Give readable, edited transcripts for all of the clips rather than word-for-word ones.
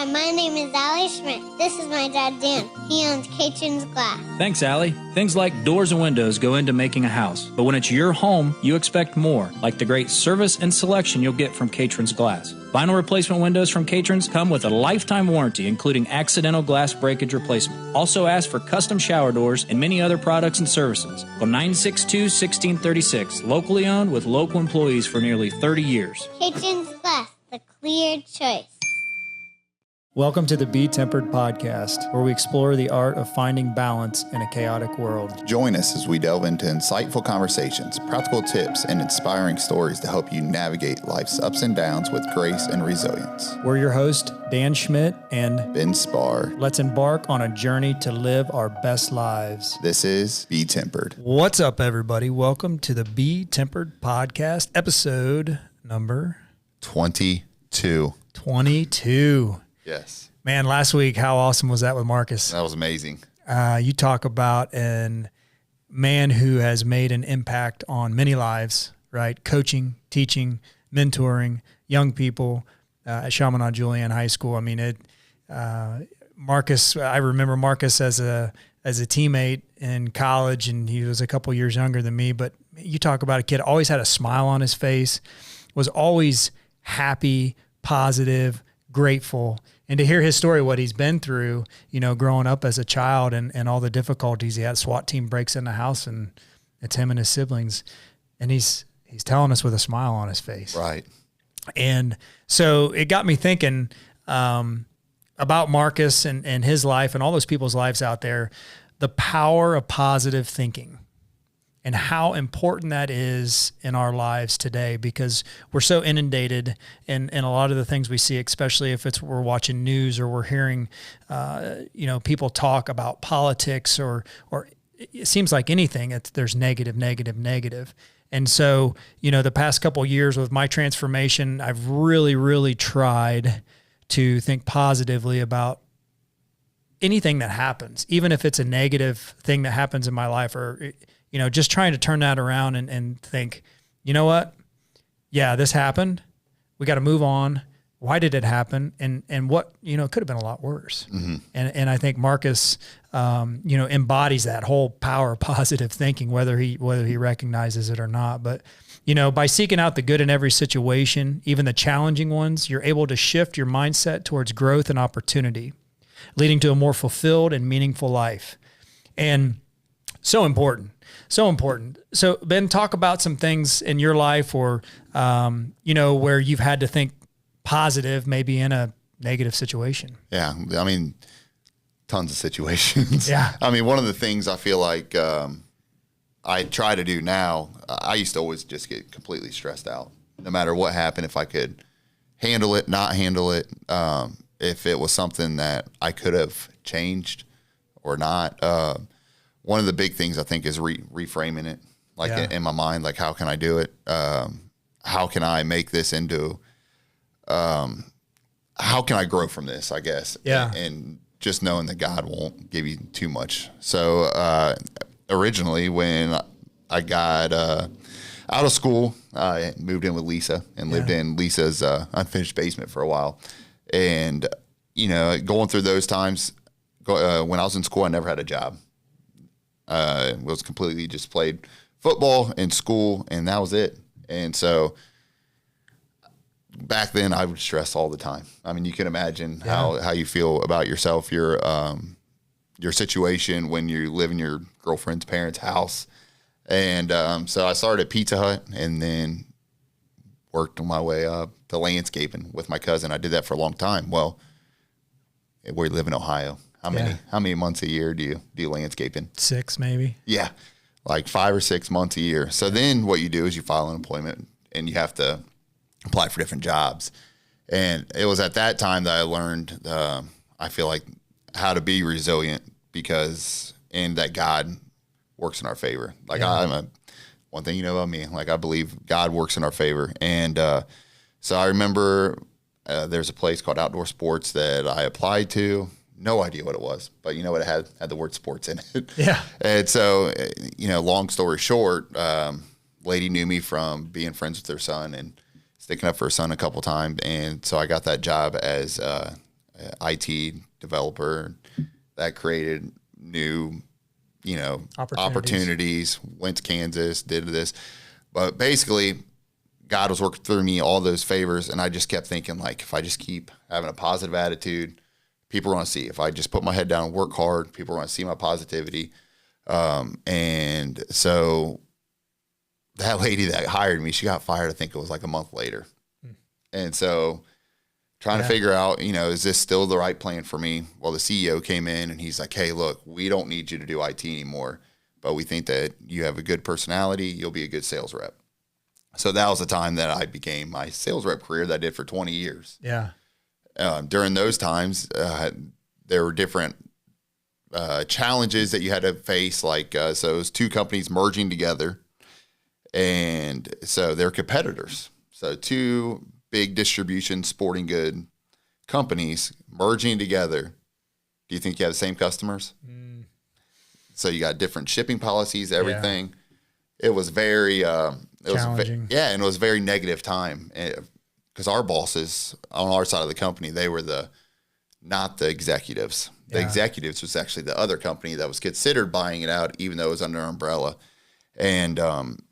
Hi, my name is Allie Schmidt. This is my dad, Dan. He owns Catron's Glass. Thanks, Allie. Things like doors and windows go into making a house. But when it's your home, you expect more, like the great service and selection you'll get from Catron's Glass. Vinyl replacement windows from Catron's come with a lifetime warranty, including accidental glass breakage replacement. Also ask for custom shower doors and many other products and services. Call 962-1636. Locally owned with local employees for nearly 30 years. Catron's Glass, the clear choice. Welcome to the BeTempered podcast, where we explore the art of finding balance in a chaotic world. Join us as we delve into insightful conversations, practical tips, and inspiring stories to help you navigate life's ups and downs with grace and resilience. We're your hosts, Dan Schmidt and Ben Spahr. Let's embark on a journey to live our best lives. This is BeTempered. What's up, everybody? Welcome to the BeTempered podcast, episode number 22. 22. Yes. Man, last week, how awesome was that with Marcus? That was amazing. You talk about a man who has made an impact on many lives, right? Coaching, teaching, mentoring young people at Chaminade Julienne High School. I mean, Marcus, I remember Marcus as a teammate in college, and he was a couple years younger than me, but you talk about a kid, always had a smile on his face, was always happy, positive, grateful. And to hear his story, what he's been through, you know, growing up as a child and all the difficulties he had. SWAT team breaks in the house and it's him and his siblings. And he's telling us with a smile on his face. Right. And so it got me thinking about Marcus and his life and all those people's lives out there, the power of positive thinking and how important that is in our lives today, because we're so inundated in a lot of the things we see, especially if we're watching news or we're hearing, people talk about politics or it seems like anything, there's negative. And so, the past couple of years with my transformation, I've really, really tried to think positively about anything that happens, even if it's a negative thing that happens in my life, or just trying to turn that around and think, you know what? Yeah, this happened. We got to move on. Why did it happen? And what, it could have been a lot worse. Mm-hmm. And I think Marcus, embodies that whole power of positive thinking, whether he recognizes it or not. But, by seeking out the good in every situation, even the challenging ones, you're able to shift your mindset towards growth and opportunity, leading to a more fulfilled and meaningful life. And so important. So Ben, talk about some things in your life or, where you've had to think positive, maybe in a negative situation. Yeah. I mean, tons of situations. Yeah. I mean, one of the things I feel like I try to do now, I used to always just get completely stressed out, no matter what happened, if I could handle it, not handle it, if it was something that I could have changed or not. One of the big things I think is reframing it, in my mind, like, how can I do it? How can I make this into, how can I grow from this, I guess? Yeah. And just knowing that God won't give you too much. So originally when I got out of school, I moved in with Lisa and lived in Lisa's unfinished basement for a while. And, going through those times, when I was in school, I never had a job. Was completely just played football in school, and that was it. And so back then I would stress all the time. I mean, you can imagine how you feel about yourself, your situation when you live in your girlfriend's parents' house. And so I started at Pizza Hut and then worked my way up to landscaping with my cousin. I did that for a long time. Well, we live in Ohio. How many months a year do you landscaping? 6 maybe. Yeah, like 5 or 6 months a year. So then what you do is you file an employment and you have to apply for different jobs. And it was at that time that I learned, I feel like, how to be resilient and that God works in our favor. Like one thing you know about me, like I believe God works in our favor. And so I remember there's a place called Outdoor Sports that I applied to. No idea what it was, but you know what? It had the word sports in it. Yeah. And so, long story short, lady knew me from being friends with her son and sticking up for her son a couple times. And so I got that job as IT developer that created new, opportunities, went to Kansas, did this. But basically, God was working through me all those favors, and I just kept thinking, like, if I just keep having a positive attitude, people are going to see. If I just put my head down and work hard, people are going to see my positivity. And so that lady that hired me, she got fired, I think it was like a month later. And so trying to figure out, is this still the right plan for me? Well, the CEO came in and he's like, hey, look, we don't need you to do IT anymore, but we think that you have a good personality. You'll be a good sales rep. So that was the time that I began my sales rep career that I did for 20 years. Yeah. During those times, there were different challenges that you had to face. Like, so it was two companies merging together, and so they're competitors. So two big distribution sporting good companies merging together. Do you think you have the same customers? So you got different shipping policies, everything. Yeah. It was very challenging. And it was a very negative time because our bosses on our side of the company, they were not the executives. The executives was actually the other company that was considered buying it out, even though it was under an umbrella. And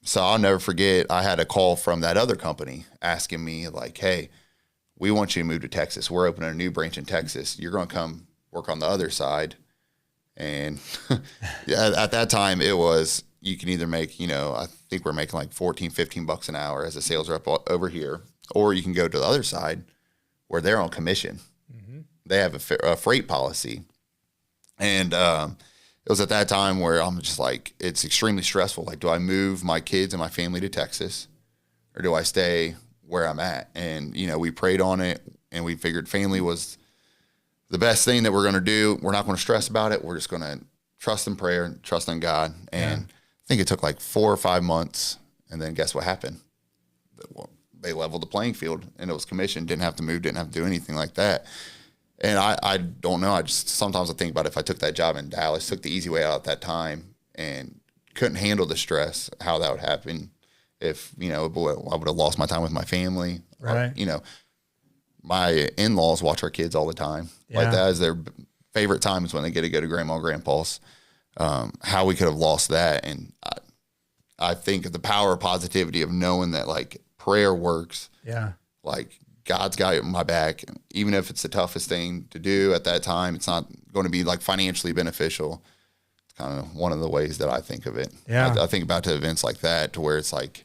so I'll never forget, I had a call from that other company asking me like, hey, we want you to move to Texas. We're opening a new branch in Texas. You're going to come work on the other side. And at that time it was, you can either make, I think we're making like $14-15 an hour as a sales rep over here, or you can go to the other side where they're on commission. Mm-hmm. They have a freight policy. And it was at that time where I'm just like, it's extremely stressful. Like, do I move my kids and my family to Texas, or do I stay where I'm at? And, we prayed on it, and we figured family was the best thing that we're going to do. We're not going to stress about it. We're just going to trust in prayer, trust in God. And I think it took like 4 or 5 months. And then guess what happened? They leveled the playing field, and it was commission. Didn't have to move, didn't have to do anything like that. And I don't know. Sometimes I think about if I took that job in Dallas, took the easy way out at that time, and couldn't handle the stress, how that would happen. If, I would have lost my time with my family. Right. My in-laws watch our kids all the time. Yeah. Like, that is their favorite time, is when they get to go to grandma and grandpa's. How we could have lost that. And I think of the power of positivity, of knowing that, like, prayer works. Yeah. Like, God's got my back. Even if it's the toughest thing to do at that time, it's not going to be like financially beneficial. It's kind of one of the ways that I think of it. Yeah. I think about to events like that, to where it's like,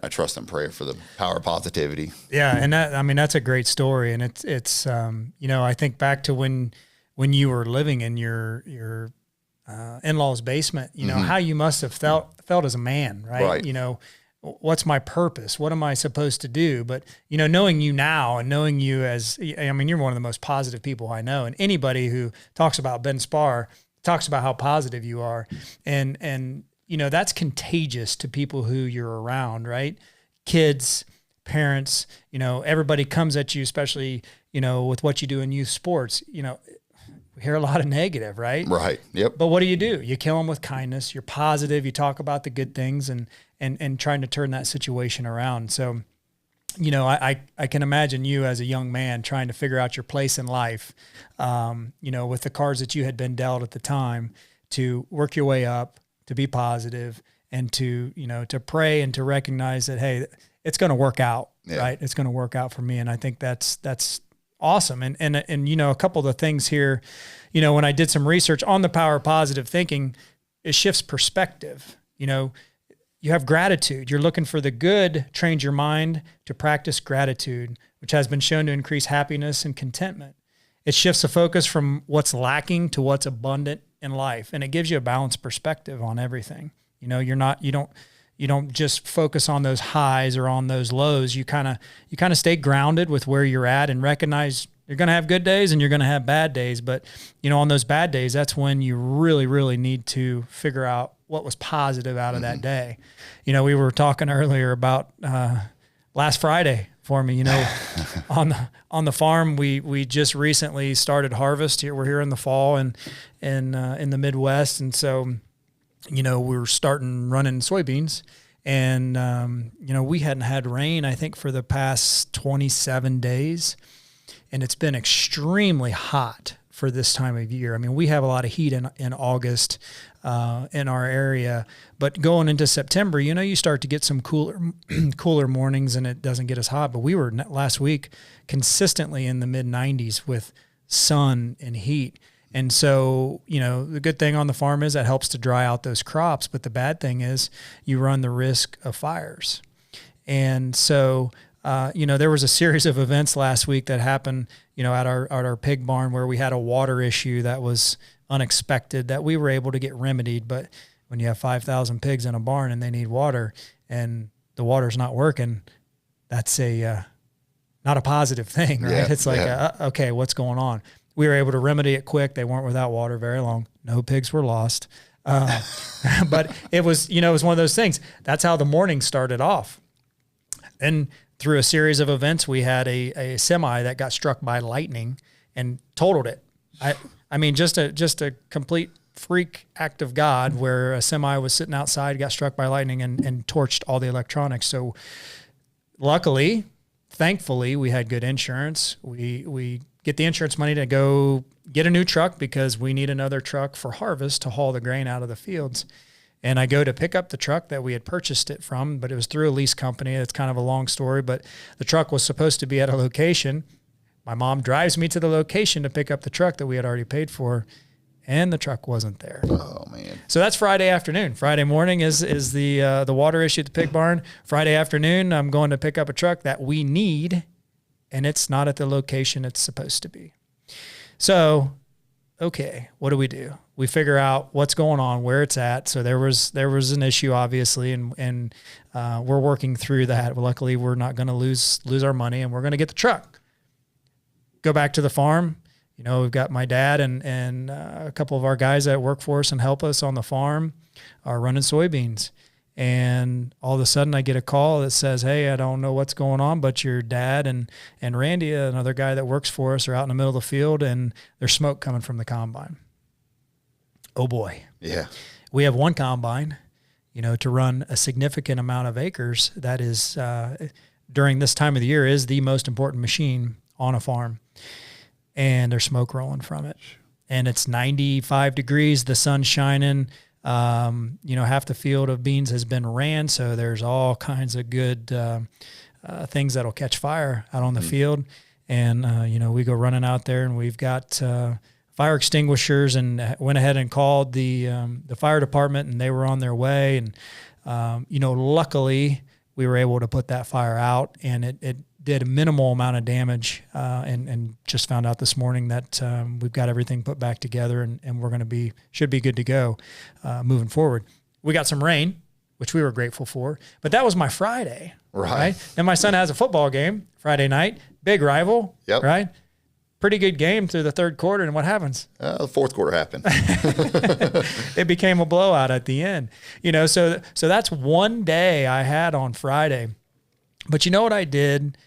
I trust in prayer for the power of positivity. Yeah. And that's a great story. And it's I think back to when you were living in your in-laws' basement, how you must have felt as a man, right? What's my purpose? What am I supposed to do? But, knowing you now, and knowing you as, you're one of the most positive people I know. And anybody who talks about Ben Spahr talks about how positive you are. And that's contagious to people who you're around, right? Kids, parents, everybody comes at you, especially, with what you do in youth sports. We hear a lot of negative, right? Right. Yep. But what do? You kill them with kindness. You're positive. You talk about the good things and trying to turn that situation around. So, I can imagine you as a young man trying to figure out your place in life, with the cards that you had been dealt at the time, to work your way up, to be positive, and to pray and to recognize that, hey, it's going to work out, right? It's going to work out for me. And I think that's awesome. And a couple of the things here, when I did some research on the power of positive thinking, it shifts perspective. You have gratitude. You're looking for the good, trains your mind to practice gratitude, which has been shown to increase happiness and contentment. It shifts the focus from what's lacking to what's abundant in life. And it gives you a balanced perspective on everything. You don't just focus on those highs or on those lows. You kind of stay grounded with where you're at, and recognize you're going to have good days and you're going to have bad days. But, on those bad days, that's when you really, really need to figure out what was positive out of that day. We were talking earlier about last Friday for me, on the farm, we just recently started harvest here. We're here in the fall and in the Midwest. And so, we're starting running soybeans, and, we hadn't had rain, I think, for the past 27 days. and it's been extremely hot for this time of year. I mean, we have a lot of heat in August in our area, but going into September, you start to get some cooler mornings, and it doesn't get as hot. But we were last week consistently in the mid 90s with sun and heat. And so, the good thing on the farm is that helps to dry out those crops. But the bad thing is you run the risk of fires. And so, there was a series of events last week that happened, at our pig barn, where we had a water issue that was unexpected that we were able to get remedied. But when you have 5,000 pigs in a barn and they need water and the water's not working, that's not a positive thing, right? Yeah, it's like, okay, what's going on? We were able to remedy it quick. They weren't without water very long. No pigs were lost. But it was, it was one of those things. That's how the morning started off. And through a series of events, we had a semi that got struck by lightning and totaled it. I mean, just a complete freak act of God, where a semi was sitting outside, got struck by lightning and torched all the electronics. So luckily, thankfully, we had good insurance. We get the insurance money to go get a new truck because we need another truck for harvest to haul the grain out of the fields. And I go to pick up the truck that we had purchased it from, but it was through a lease company. It's kind of a long story, but the truck was supposed to be at a location. My mom drives me to the location to pick up the truck that we had already paid for, and the truck wasn't there. Oh, man. So that's Friday afternoon. Friday morning is the water issue at the pig barn. Friday afternoon, I'm going to pick up a truck that we need, and it's not at the location it's supposed to be. So, okay, what do? We figure out what's going on, where it's at. So there was an issue, obviously, and we're working through that. Well, luckily, we're not going to lose our money, and we're going to get the truck. Go back to the farm. We've got my dad and a couple of our guys that work for us and help us on the farm are running soybeans. And all of a sudden I get a call that says, hey, I don't know what's going on, but your dad and Randy, another guy that works for us, are out in the middle of the field, and there's smoke coming from the combine. Oh boy. Yeah. We have one combine, to run a significant amount of acres. That is, during this time of the year, is the most important machine on a farm. And there's smoke rolling from it. And it's 95 degrees, the sun's shining. Half the field of beans has been ran, so there's all kinds of good things that'll catch fire out on the field. And, we go running out there, and we've got fire extinguishers, and went ahead and called the fire department, and they were on their way. And, luckily we were able to put that fire out, and it did a minimal amount of damage, and just found out this morning that we've got everything put back together, and we're going to should be good to go moving forward. We got some rain, which we were grateful for, but that was my Friday, right? And my son has a football game Friday night, big rival, right? Pretty good game through the third quarter, and what happens? The fourth quarter happened. It became a blowout at the end. So that's one day I had on Friday. But you know what I did?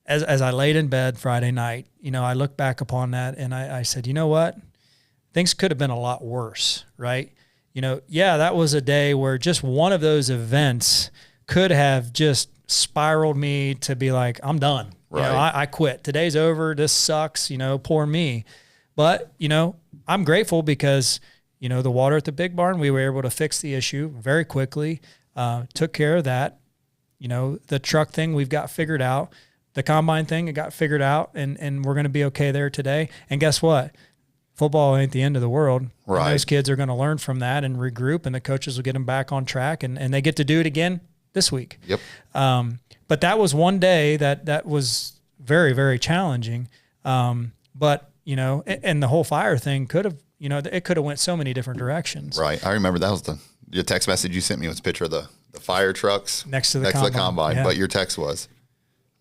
As I laid in bed Friday night, I look back upon that, and I said, you know what? Things could have been a lot worse, right? That was a day where just one of those events could have just spiraled me to be like, I'm done. Right. I quit. Today's over. This sucks. Poor me. But, I'm grateful because, the water at the big barn, we were able to fix the issue very quickly, took care of that. The truck thing we've got figured out. The combine thing, it got figured out, and we're going to be okay there today. And guess what? Football ain't the end of the world. Right. And those kids are going to learn from that and regroup, and the coaches will get them back on track, and they get to do it again this week. Yep. But that was one day that was very, very challenging. But, and the whole fire thing could have, it could have went so many different directions. Right. I remember that was your text message you sent me was a picture of the fire trucks next to the combine. Yeah. But your text was,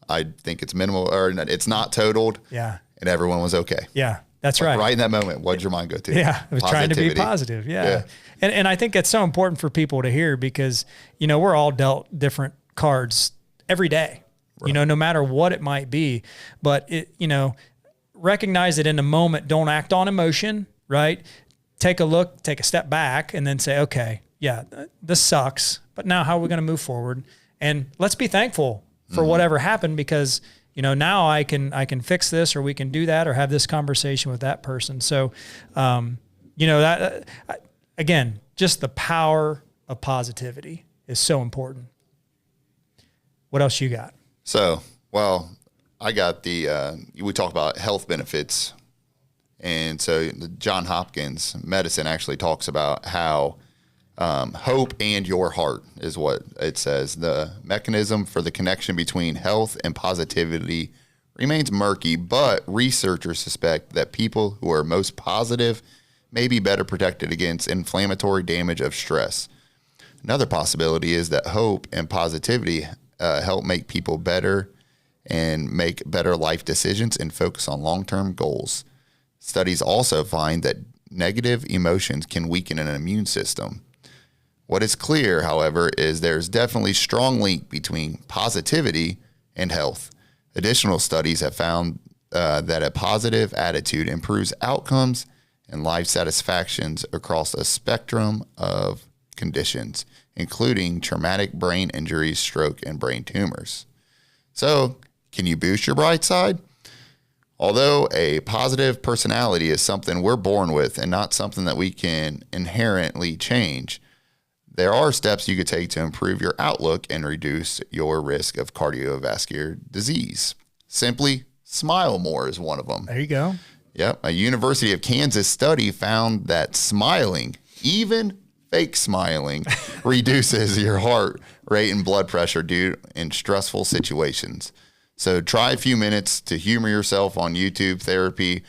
I think it's minimal, or it's not totaled. Yeah. And everyone was okay. Yeah, that's right. Right in that moment, what did your mind go to? Yeah, I was trying to be positive. Yeah. And I think it's so important for people to hear because, we're all dealt different cards every day, right. No matter what it might be. But, recognize it in the moment. Don't act on emotion, right? Take a look, take a step back, and then say, okay, yeah, this sucks. But now how are we going to move forward? And let's be thankful for whatever happened because, now I can fix this, or we can do that, or have this conversation with that person. So, again, just the power of positivity is so important. What else you got? So, well, I got we talk about health benefits. And so John Hopkins medicine actually talks about how hope and your heart is what it says. The mechanism for the connection between health and positivity remains murky, but researchers suspect that people who are most positive may be better protected against inflammatory damage of stress. Another possibility is that hope and positivity help make people better and make better life decisions and focus on long-term goals. Studies also find that negative emotions can weaken an immune system. What is clear, however, is there's definitely a strong link between positivity and health. Additional studies have found that a positive attitude improves outcomes and life satisfactions across a spectrum of conditions, including traumatic brain injuries, stroke, and brain tumors. So, can you boost your bright side? Although a positive personality is something we're born with and not something that we can inherently change, there are steps you could take to improve your outlook and reduce your risk of cardiovascular disease. Simply smile more is one of them. There you go. Yep. A University of Kansas study found that smiling, even fake smiling, reduces your heart rate and blood pressure due in stressful situations. So try a few minutes to humor yourself on YouTube therapy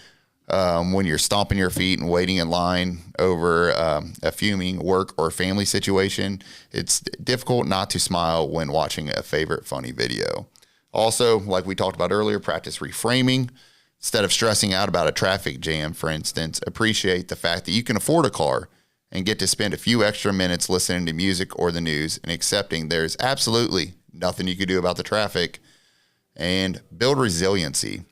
when you're stomping your feet and waiting in line over a fuming work or family situation. It's difficult not to smile when watching a favorite funny video. Also, like we talked about earlier, practice reframing. Instead of stressing out about a traffic jam, for instance, appreciate the fact that you can afford a car and get to spend a few extra minutes listening to music or the news and accepting there's absolutely nothing you can do about the traffic. And build resiliency.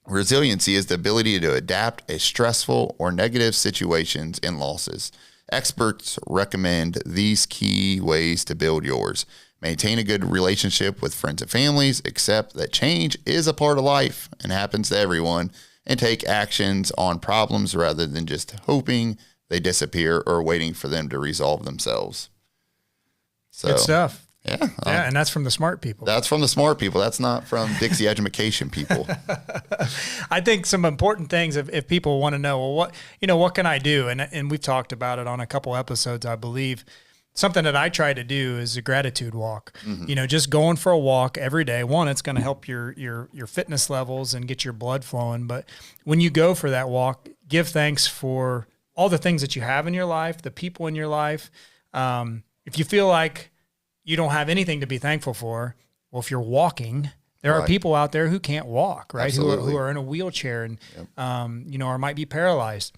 Resiliency is the ability to adapt a stressful or negative situations and losses. Experts recommend these key ways to build yours. Maintain a good relationship with friends and families, accept that change is a part of life and happens to everyone, and take actions on problems rather than just hoping they disappear or waiting for them to resolve themselves. So, good stuff. Yeah. Yeah, and that's from the smart people. That's from the smart people. That's not from Dixie education people. I think some important things if people want to know, well, what can I do? And we've talked about it on a couple episodes, I believe. Something that I try to do is a gratitude walk. Mm-hmm. Just going for a walk every day. One, it's going to help your fitness levels and get your blood flowing. But when you go for that walk, give thanks for all the things that you have in your life, the people in your life. If you feel like you don't have anything to be thankful for, well, if you're walking, there are people out there who can't walk, right? Who are in a wheelchair and, or might be paralyzed.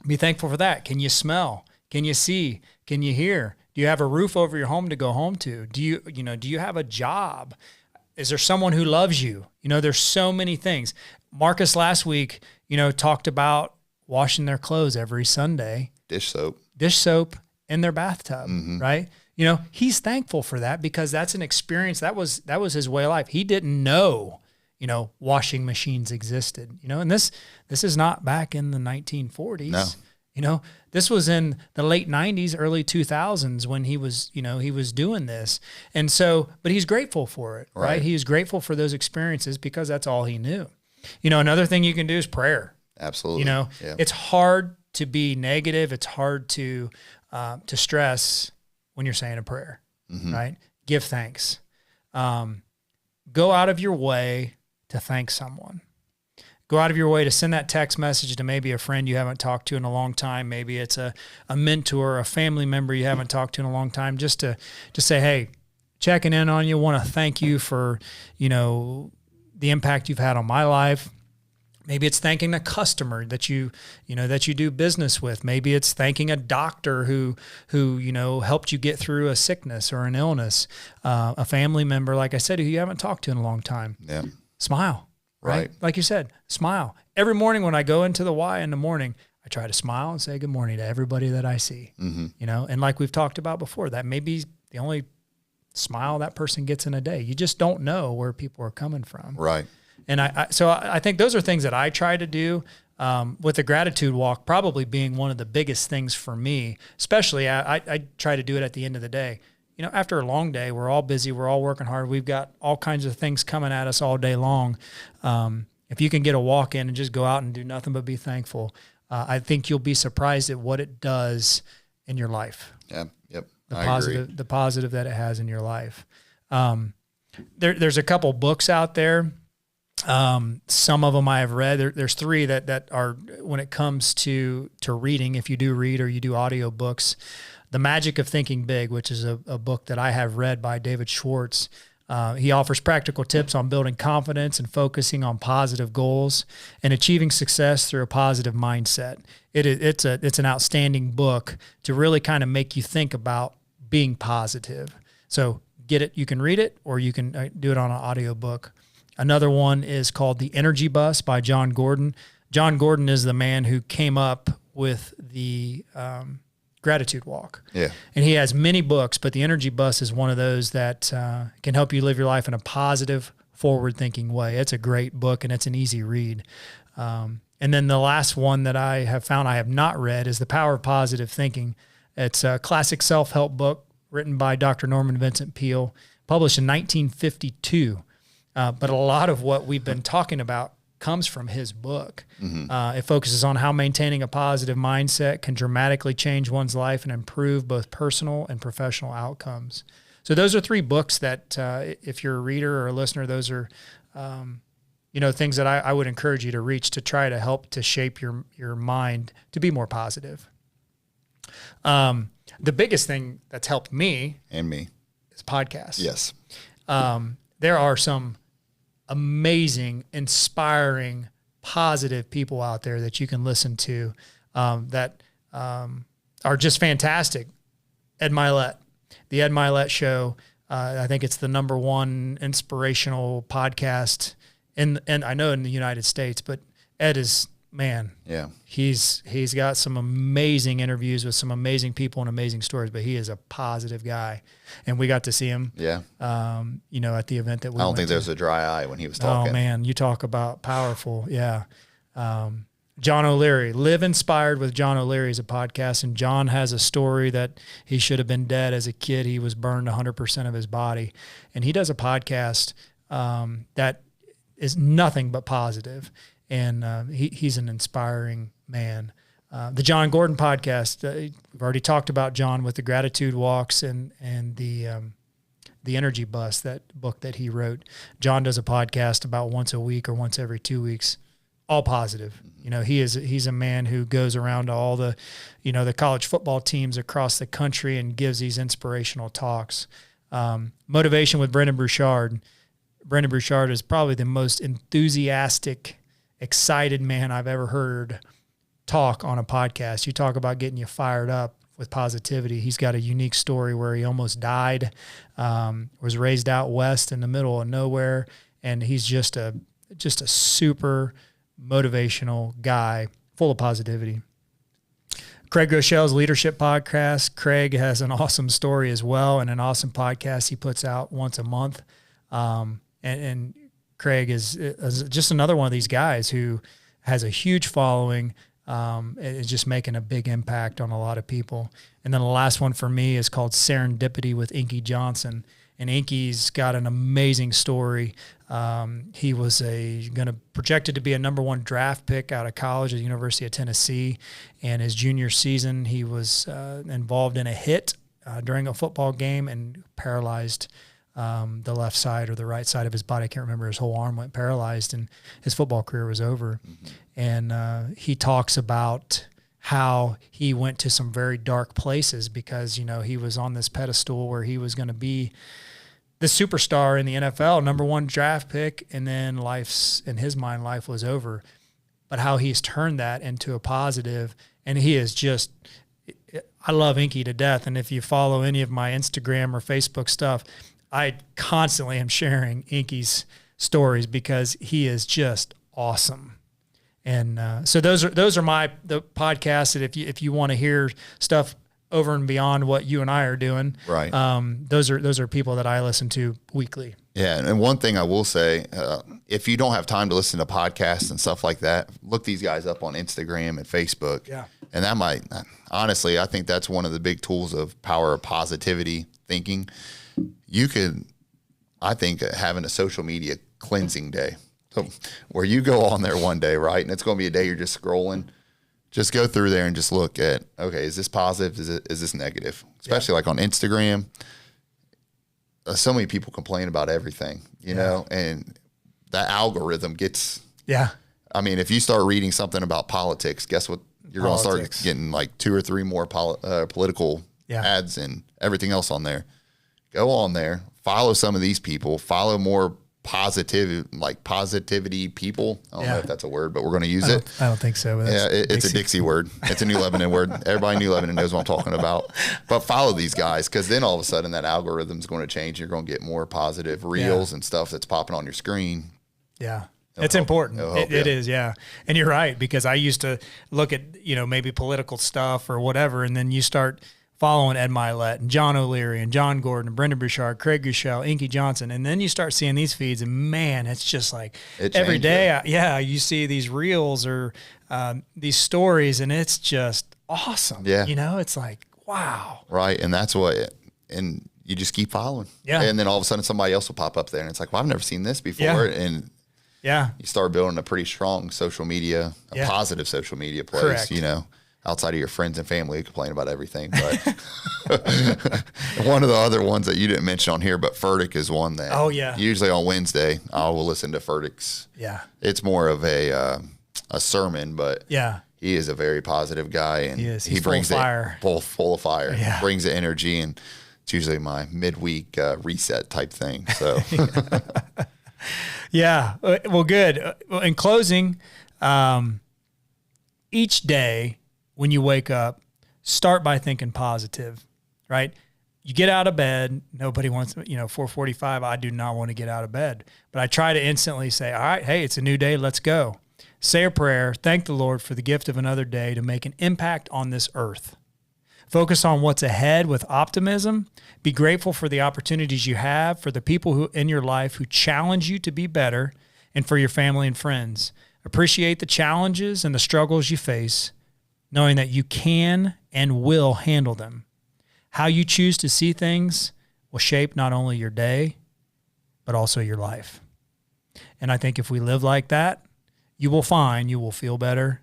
Be thankful for that. Can you smell? Can you see? Can you hear? Do you have a roof over your home to go home to? Do you have a job? Is there someone who loves you? There's so many things. Marcus last week, talked about washing their clothes every Sunday. Dish soap in their bathtub, right? He's thankful for that because that's an experience. That was his way of life. He didn't know, washing machines existed, and this is not back in the 1940s. No. This was in the late 90s, early 2000s when he was doing this. And so, but he's grateful for it, right? He's grateful for those experiences because that's all he knew. Another thing you can do is prayer. Absolutely. It's hard to be negative. It's hard to stress when you're saying a prayer, right? Give thanks. Go out of your way to thank someone. Go out of your way to send that text message to maybe a friend you haven't talked to in a long time. Maybe it's a mentor, a family member you haven't talked to in a long time, just to say, hey, checking in on you. Want to thank you for, the impact you've had on my life. Maybe it's thanking a customer that you do business with. Maybe it's thanking a doctor who helped you get through a sickness or an illness. A family member, like I said, who you haven't talked to in a long time. Yeah. Smile, right? Like you said, smile. Every morning when I go into the Y in the morning, I try to smile and say good morning to everybody that I see. And like we've talked about before, that may be the only smile that person gets in a day. You just don't know where people are coming from. Right. And so I think those are things that I try to do, with the gratitude walk probably being one of the biggest things for me, especially I try to do it at the end of the day. After a long day, we're all busy, we're all working hard. We've got all kinds of things coming at us all day long. If you can get a walk in and just go out and do nothing but be thankful, I think you'll be surprised at what it does in your life. Yeah. Yep. The positive that it has in your life. There's a couple books out there. Some of them I have read. There's three that are, when it comes to reading, if you do read or you do audio books, The Magic of Thinking Big, which is a book that I have read by David Schwartz. He offers practical tips on building confidence and focusing on positive goals and achieving success through a positive mindset. It's an outstanding book to really kind of make you think about being positive. So get it. You can read it or you can do it on an audio book. Another one is called The Energy Bus by John Gordon. John Gordon is the man who came up with the gratitude walk. Yeah. And he has many books, but The Energy Bus is one of those that can help you live your life in a positive, forward-thinking way. It's a great book, and it's an easy read. And then the last one that I have found I have not read is The Power of Positive Thinking. It's a classic self-help book written by Dr. Norman Vincent Peale, published in 1952. But a lot of what we've been talking about comes from his book. It focuses on how maintaining a positive mindset can dramatically change one's life and improve both personal and professional outcomes. So those are three books that, if you're a reader or a listener, those are, things that I would encourage you to reach to try to help to shape your mind to be more positive. The biggest thing that's helped me And me. is podcasts. Yes. There are some amazing, inspiring, positive people out there that you can listen to that are just fantastic. Ed Milet, the Ed Milet Show. I think it's the number one inspirational podcast and I know in the United States, but Ed is, man, Yeah. he's got some amazing interviews with some amazing people and amazing stories, but he is a positive guy. And we got to see him, Yeah. at the event that we I don't went think to. there's a dry eye when he was talking. Oh man, you talk about powerful. Yeah. John O'Leary, Live Inspired with John O'Leary is a podcast. And John has a story that he should have been dead as a kid. He was burned 100% of his body. And he does a podcast that is nothing but positive. And he's an inspiring man. The John Gordon podcast, we've already talked about John with the gratitude walks and the Energy Bus, that book that he wrote. John does a podcast about once a week or once every 2 weeks, all positive. He's a man who goes around to all the, the college football teams across the country and gives these inspirational talks. Motivation with Brendan Bouchard. Brendan Bouchard is probably the most enthusiastic, excited man I've ever heard talk on a podcast. You talk about getting you fired up with positivity. He's got a unique story where he almost died, was raised out west in the middle of nowhere, and he's just a super motivational guy, full of positivity. Craig Groeschel's Leadership Podcast. Craig has an awesome story as well, and an awesome podcast he puts out once a month. And Craig is just another one of these guys who has a huge following, is just making a big impact on a lot of people. And then the last one for me is called Serendipity with Inky Johnson. And Inky's got an amazing story. He was projected to be a number one draft pick out of college at the University of Tennessee. And his junior season, he was involved in a hit during a football game and paralyzed the left side or the right side of his body. I can't remember. His whole arm went paralyzed and his football career was over. Mm-hmm. And he talks about how he went to some very dark places because, he was on this pedestal where he was going to be the superstar in the NFL, number one draft pick, and then in his mind, life was over. But how he's turned that into a positive, and he is just, I love Inky to death. And if you follow any of my Instagram or Facebook stuff, I constantly am sharing Inky's stories because he is just awesome. And so those are the podcasts that if you want to hear stuff over and beyond what you and I are doing. Right. Those are people that I listen to weekly. Yeah. And one thing I will say, if you don't have time to listen to podcasts and stuff like that, look these guys up on Instagram and Facebook. Yeah. And that might, honestly, I think that's one of the big tools of power of positivity thinking. You could, I think, having a social media cleansing day. So where you go on there one day, right? And it's going to be a day you're just scrolling. Just go through there and just look at, okay, is this positive? Is this negative? Especially like on Instagram. So many people complain about everything, you know, and that algorithm gets, I mean, if you start reading something about politics, guess what? You're going to start getting like 2 or 3 more political ads and everything else on there. Go on there, follow some of these people, follow more positivity people. I don't know if that's a word, but we're going to use it. I don't think so. Yeah, it's a Dixie word. It's a New Lebanon word. Everybody in New Lebanon knows what I'm talking about. But follow these guys, because then all of a sudden that algorithm is going to change. You're going to get more positive reels and stuff that's popping on your screen. Yeah. It's important. It is, yeah. And you're right, because I used to look at, maybe political stuff or whatever, and then you start following Ed Milet and John O'Leary and John Gordon and Brendan Bouchard, Craig Gushel, Inky Johnson. And then you start seeing these feeds, and man, it's just like every day, you see these reels or these stories, and it's just awesome. Yeah. It's like, wow. Right. And that's and you just keep following. Yeah. And then all of a sudden somebody else will pop up there, and it's like, well, I've never seen this before. Yeah. And you start building a pretty strong social media, positive social media place, Correct. Outside of your friends and family who complain about everything. But one of the other ones that you didn't mention on here, but Furtick is one that usually on Wednesday I will listen to Furtick's. Yeah. It's more of a sermon, but he is a very positive guy, and he brings full of fire. Full of fire. Yeah. Brings the energy, and it's usually my midweek reset type thing. So yeah. Well, good. In closing, each day when you wake up, start by thinking positive, right? You get out of bed. Nobody wants, 4:45. I do not want to get out of bed, but I try to instantly say, all right, hey, it's a new day. Let's go. Say a prayer. Thank the Lord for the gift of another day to make an impact on this earth. Focus on what's ahead with optimism. Be grateful for the opportunities you have, for the people who in your life who challenge you to be better, and for your family and friends. Appreciate the challenges and the struggles you face, knowing that you can and will handle them. How you choose to see things will shape not only your day, but also your life. And I think if we live like that, you will feel better.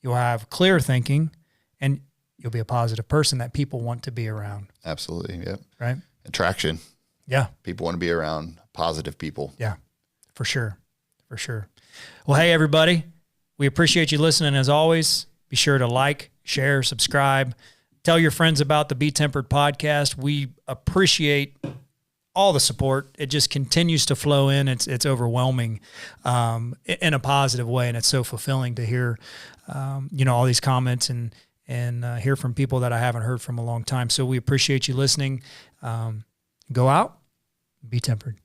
You'll have clear thinking, and you'll be a positive person that people want to be around. Absolutely. Yep. Right. Attraction. Yeah. People want to be around positive people. Yeah, for sure. For sure. Well, hey, everybody, we appreciate you listening as always. Be sure to like, share, subscribe, tell your friends about the BeTempered podcast. We appreciate all the support. It just continues to flow in. It's overwhelming in a positive way, and it's so fulfilling to hear, all these comments and hear from people that I haven't heard from a long time. So we appreciate you listening. Go out, be tempered.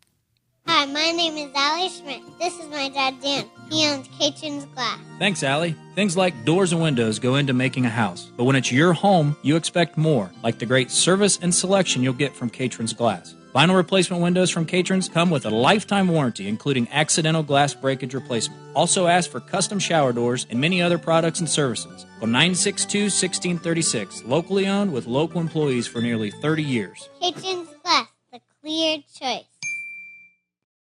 Hi, my name is Allie Schmidt. This is my dad, Dan. He owns Caitlin's Glass. Thanks, Allie. Things like doors and windows go into making a house. But when it's your home, you expect more, like the great service and selection you'll get from Caitlin's Glass. Vinyl replacement windows from Caitlin's come with a lifetime warranty, including accidental glass breakage replacement. Also ask for custom shower doors and many other products and services. Call 962-1636. Locally owned with local employees for nearly 30 years. Caitlin's Glass, the clear choice.